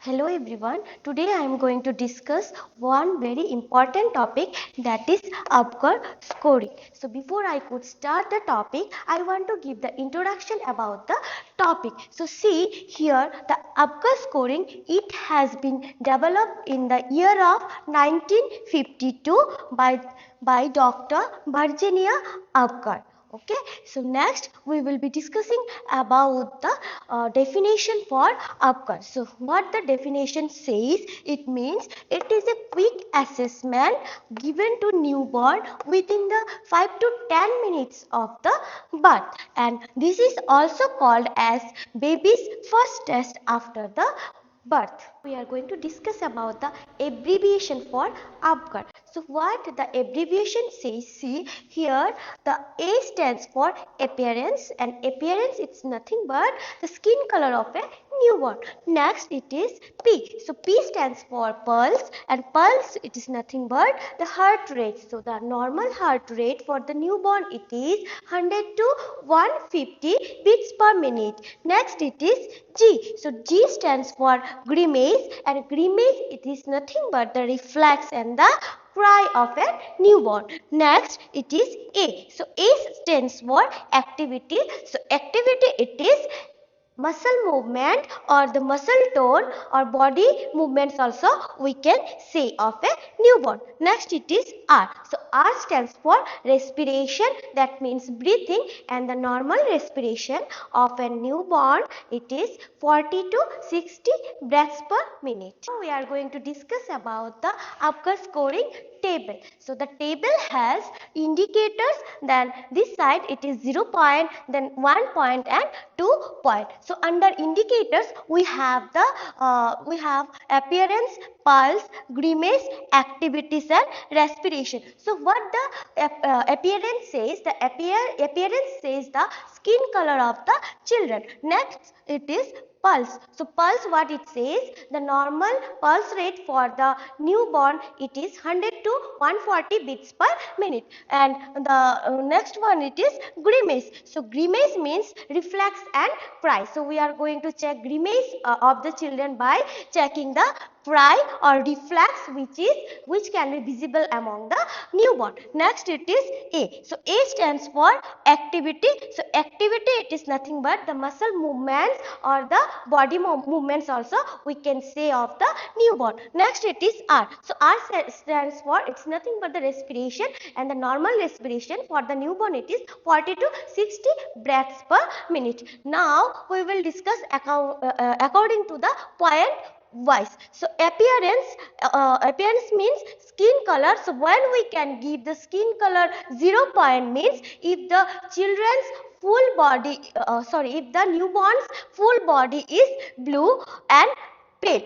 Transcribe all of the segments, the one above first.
Hello everyone. Today I am going to discuss one very important topic, that is APGAR scoring. So before I could start the topic, I want to give the introduction about the topic. So see here, the APGAR scoring, it has been developed in the year of 1952 by Dr. Virginia APGAR. Okay, so next we will be discussing about the definition for APGAR. So what the definition says, it means it is a quick assessment given to newborn within the 5 to 10 minutes of the birth, and this is also called as baby's first test after the birth. We are going to discuss about the abbreviation for APGAR. So what the abbreviation says, see here, the A stands for appearance, and appearance it's nothing but the skin color of a newborn. Next it is P. So P stands for pulse, and pulse it is nothing but the heart rate. So the normal heart rate for the newborn it is 100 to 150 beats per minute. Next it is G. So G stands for Grimace, and Grimace it is nothing but the reflex and the cry of a newborn. Next it is A. So A stands for activity. So activity it is muscle movement or the muscle tone or body movements also we can say of a newborn. Next it is R. So R stands for respiration, that means breathing, and the normal respiration of a newborn it is 40 to 60 breaths per minute. Now we are going to discuss about the APGAR scoring table. So the table has indicators, then this side it is 0 point, then 1 point and 2 point. So under indicators we have the appearance, pulse, grimace, activities and respiration. So what the appearance says, the appearance says the skin color of the children. Next it is pulse. So pulse, what it says, the normal pulse rate for the newborn it is 100 to 140 beats per minute. And the next one it is grimace. So grimace means reflex and cry. So we are going to check grimace of the children by checking the cry or reflex which can be visible among the newborn. Next it is A. So A stands for activity. So activity it is nothing but the muscle movements or the body movements also we can say of the newborn. Next it is R. So R stands for it's nothing but the respiration, and the normal respiration for the newborn it is 40 to 60 breaths per minute. Now we will discuss according to the point wise. So appearance means skin color. So when we can give the skin color 0 point means if the children's full body if the newborn's full body is blue and pale.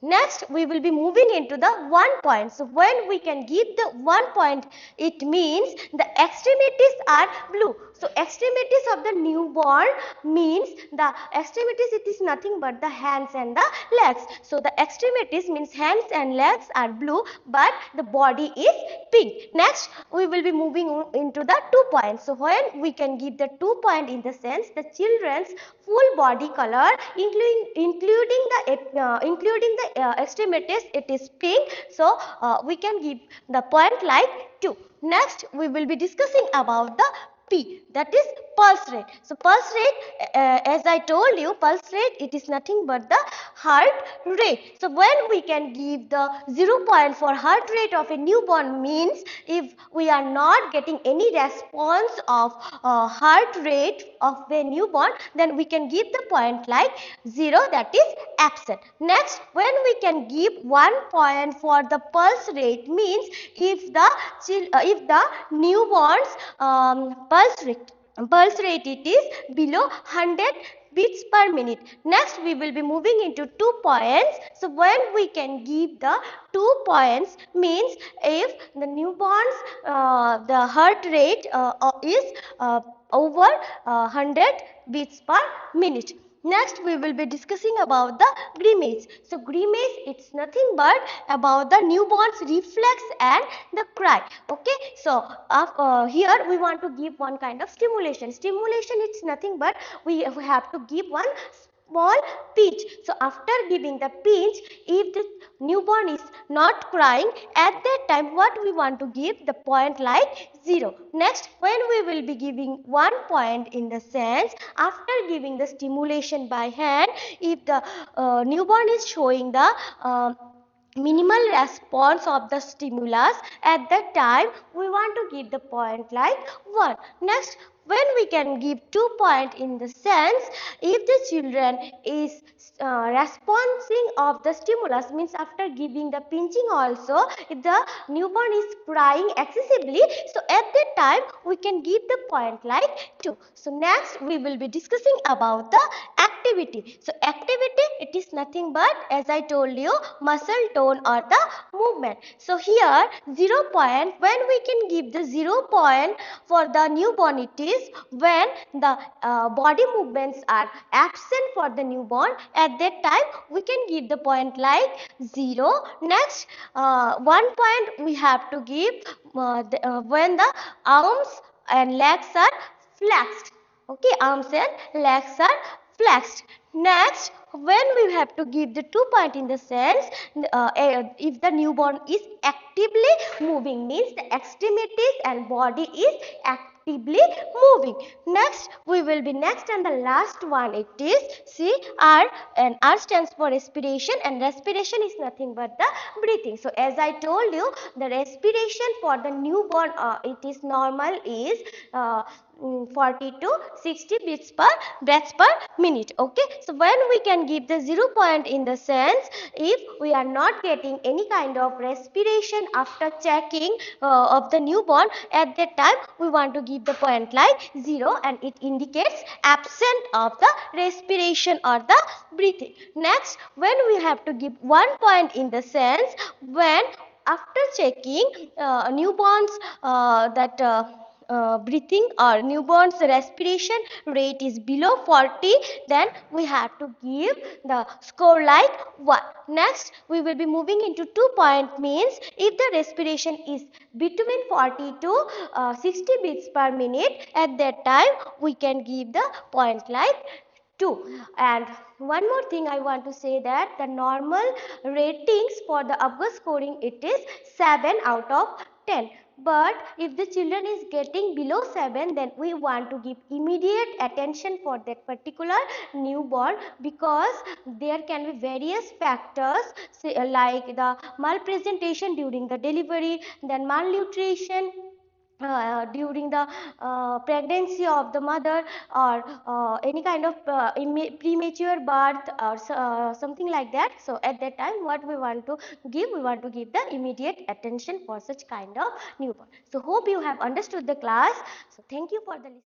Next we will be moving into the 1 point. So when we can give the 1 point, it means the extremities are blue. So extremities of the newborn means the extremities it is nothing but the hands and the legs. So the extremities means hands and legs are blue but the body is pink. Next we will be moving into the 2 points. So when we can give the 2 point, in the sense the children's full body color including the extremities it is pink. So we can give the point like 2. Next we will be discussing about the P, that is pulse rate. So pulse rate, as I told you, pulse rate it is nothing but the heart rate. So when we can give the 0 point for heart rate of a newborn means if we are not getting any response of heart rate of the newborn, then we can give the point like 0, that is absent. Next, when we can give 1 point for the pulse rate means if the newborn's pulse rate it is below 100 beats per minute. Next we will be moving into 2 points. So when we can give the 2 points means if the newborn's the heart rate is over 100 beats per minute. Next we will be discussing about the grimace. So grimace it's nothing but about the newborn's reflex and the cry. Okay, so here we want to give one kind of stimulation. Stimulation it's nothing but we have to give one small pinch. So after giving the pinch, if the newborn is not crying, at that time what we want to give? The point like 0. Next, when we will be giving 1 point in the sense, after giving the stimulation by hand, if the newborn is showing the minimal response of the stimulus, at that time we want to give the point like 1. Next, when we can give 2 point in the sense, if the children is responding of the stimulus, means after giving the pinching also, if the newborn is crying excessively, so at that time we can give the point like 2. So next we will be discussing about the activity. So activity, it is nothing but, as I told you, muscle tone or the movement. So here 0 point, when we can give the 0 point for the newborn, it is when the body movements are absent for the newborn. At that time we can give the point like 0. Next, 1 point we have to give when the arms and legs are flexed. Okay, arms and legs are flexed. Next, when we have to give the 2 point in the sense, if the newborn is actively moving, means the extremities and body is actively moving. Next, we will be next and the last one, it is see R, and R stands for respiration, and respiration is nothing but the breathing. So as I told you, the respiration for the newborn, it is normal is 40 to 60 breaths per minute. Okay, so when we can give the 0 point in the sense, if we are not getting any kind of respiration after checking of the newborn, at that time we want to give the point like 0, and it indicates absent of the respiration or the breathing. Next, when we have to give 1 point in the sense, when after checking newborns breathing or newborn's respiration rate is below 40, then we have to give the score like 1. Next, we will be moving into 2 point, means if the respiration is between 40 to 60 beats per minute, at that time we can give the point like 2. And one more thing I want to say, that the normal ratings for the APGAR scoring, it is 7 out of 10. But if the children is getting below 7, then we want to give immediate attention for that particular newborn, because there can be various factors, like the malpresentation during the delivery, then malnutrition during the pregnancy of the mother, or any kind of premature birth, or something like that. So at that time what we want to give, we want to give the immediate attention for such kind of newborn. So hope you have understood the class. So thank you for the listening.